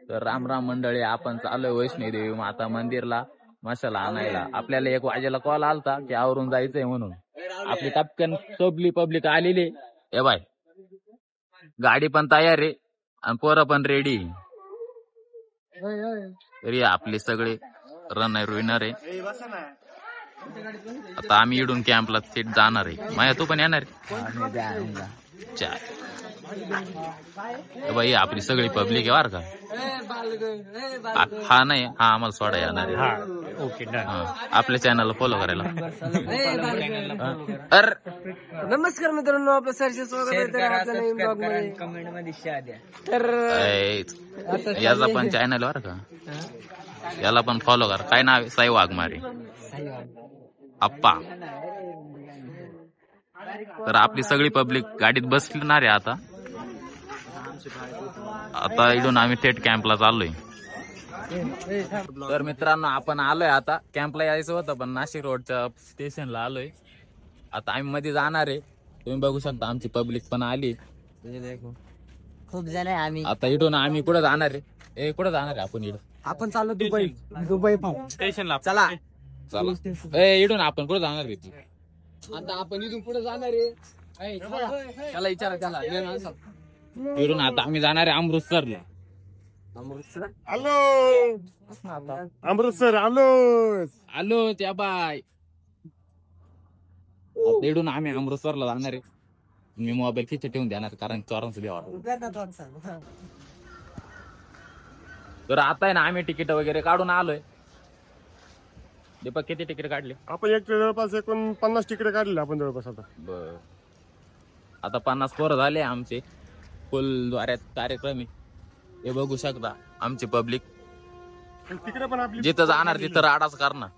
तर राम राम मंडळी, आपण चाललोय वैष्णोदेवी माता मंदिरला मशाला आणायला. आपल्याला 1 वाजेला कॉल आलता की आवरून जायचंय म्हणून. आपली टपकन पब्लिक आलेली. ए बाय, गाडी पण तयार आहे आणि पोरं पण रेडी. तरी आपली सगळे रनर विनर आहे. आता आम्ही इडून कॅम्पला थेट जाणार आहे. माया तू पण येणार आहे? बाई आपली सगळी पब्लिक आहे बर का. हा नाही, हा आम्हाला सोडा येणार आहे. Okay done. आपल्या चॅनलला फॉलो करायला. नमस्कार मित्रांनो, आपलं सरचे स्वागत आहे कमेंट मध्ये शेअर द्या. तर याचा पण चॅनल बर का, याला पण फॉलो करा. काय नाव आहे? साई वाघमारे आप्पा. तर आपली सगळी पब्लिक गाडीत बसणार आहे. आता इथून आम्ही थेट कॅम्पला चाललोय. तर मित्रांनो, आपण आलोय आता. कॅम्पला यायचं होतं पण नाशिक रोडच्या स्टेशनला आलोय. आता आम्ही मध्ये जाणार आहे. तुम्ही बघू शकता आमची पब्लिक पण आली. खूप जण आहे आम्ही. आता इथून आम्ही कुठं जाणार आहे? कुठं जाणार आहे आपण? इथं आपण चाललो दुबई स्टेशनला. चला चला. इथून आपण कुठं जाणार आहे? आता आपण इथून पुढे जाणार आहे. त्याला विचारा त्याला. इथून आता आम्ही जाणार आहे अमृतसरला. हॅलो अमृतसर आलो त्या बाय. इथून आम्ही अमृतसरला जाणार आहे. मी मोबाईल खिचे ठेवून देणार कारण चोरांचं बी वाटत. तर आता आहे ना, आम्ही तिकीट वगैरे काढून आलोय. दीपक किती तिकीट काढले आपण? एक जवळपास 49 तिकीट काढले आपण जवळपास. आता बर, आता 50 पोरं झाले आमचे. फुल द्वाऱ्यात कार्यक्रम आहे. हे बघू शकता आमची पब्लिक. तिकडे पण आपली जिथं जाणार तिथं राडाच करणार,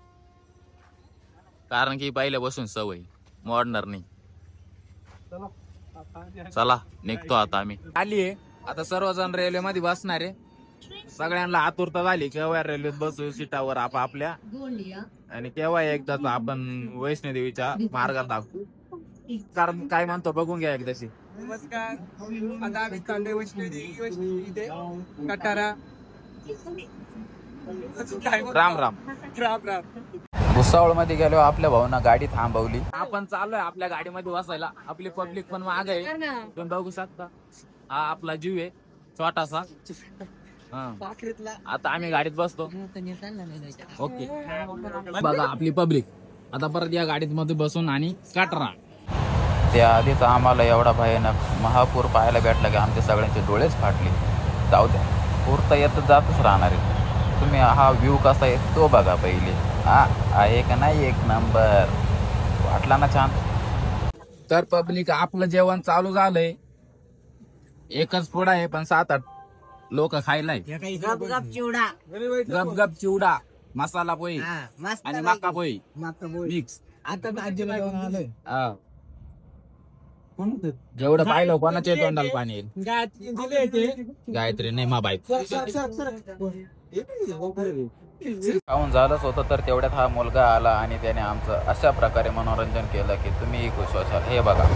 कारण की पहिल्या बसून सवय मोडणार नाही. चला निघतो आता आम्ही. आली आहे आता, सर्वजण रेल्वे मध्ये बसणार आहे. सगळ्यांना आतुरता झाली केव्हा रेल्वेत बसू सीटावर आपल्या, आणि केव्हा एकदाच आपण वैष्णोदेवीच्या मार्गात दाखवू. कारण काय म्हणतो बघून घ्या एकदाशी. नमस्कार, आता आम्ही चाललोय वैष्णोदेवी कटारा. राम राम. भुसावळ मध्ये गेलो. आपल्या भाऊना गाडी थांबवली. आपण चाललोय आपल्या गाडीमध्ये बसायला. आपली पब्लिक पण मागे आहे, तुम्ही बघू शकता. हा आपला जीव आहे छोटासा. आता आम्ही गाडीत बसतो. ओके, बघा आपली पब्लिक. आता परत या गाडीत मध्ये बसून आणि कटरा. त्या आधीच आम्हाला एवढा भयानक महापूर पाहायला भेटला की आमच्या सगळ्यांचे डोळेच फाटले. जाऊ द्या, पूर तर येतच जातच राहणार आहे. तुम्ही हा व्ह्यू कसा आहे तो बघा पहिले. हा आहे का नाही एक नंबर? वाटला ना छान? तर पब्लिक आपलं जेवण चालू झालंय. एकच पुडा आहे पण 7-8 लोक खायलाय. गप चिवडा, मसाला पोळी आणि मका पोळी मिक्स. आता जेवढं पाहिलं कोणाच्या तोंडाला पाणी येईल. गायत्री नाही मा बाईक. खाऊन झालंच होतं तर तेवढ्यात हा मुलगा आला आणि त्याने आमचं अशा प्रकारे मनोरंजन केलं की तुम्ही खुश व्हाल. हे बघा,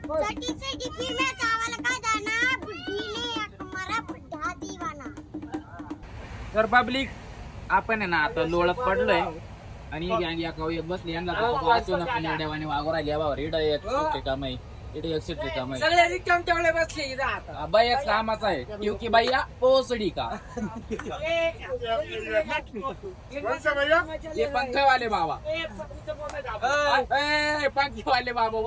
चटी से डिब्बी में चावल का दाना बुद्धि ने हमारा बुढ़ा दीवाना. तर पब्लिक आपण आहे ना आता लोळत पडलोय आणि ही गँग या कवी बसली यांना वाचून आपण एवढ्यावाने वागू राहिली बाबा इकडे एक काम आहे इकडे एक सीट काम आहे सगळे रिकाम तेवढे बसले इथं आता. बाई एक कामाचा आहे क्योंकि भैया पोसडी का ये पंखे वाले बाबा पंखे वाले बाबा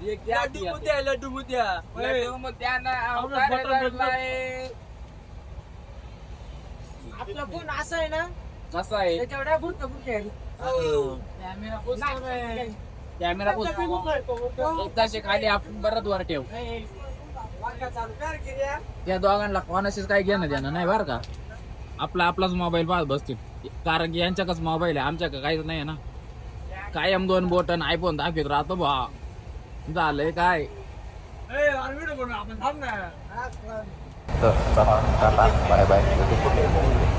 ये क्या किया? लड्डू मुद्या लड्डू मुद्या ना अवतार धरलाय. आपला फोन असा आहे ना कसं आहे त्याच्यावर भूत कॅमेरा एकदाशी खाली आपण परत वर ठेव. त्या दोघांना कोणाशीच काही घेणं देणं नाही बरं का. आपलाच मोबाईल पाहत बसतील कारण की यांच्याकच मोबाईल आहे आमच्याकडे काहीच नाही ना. कायम 2 बोटन आयफोन दाखवत राहतो बा झालंय काय. आपण थांब ना. तर चला टाटा बाय बाय.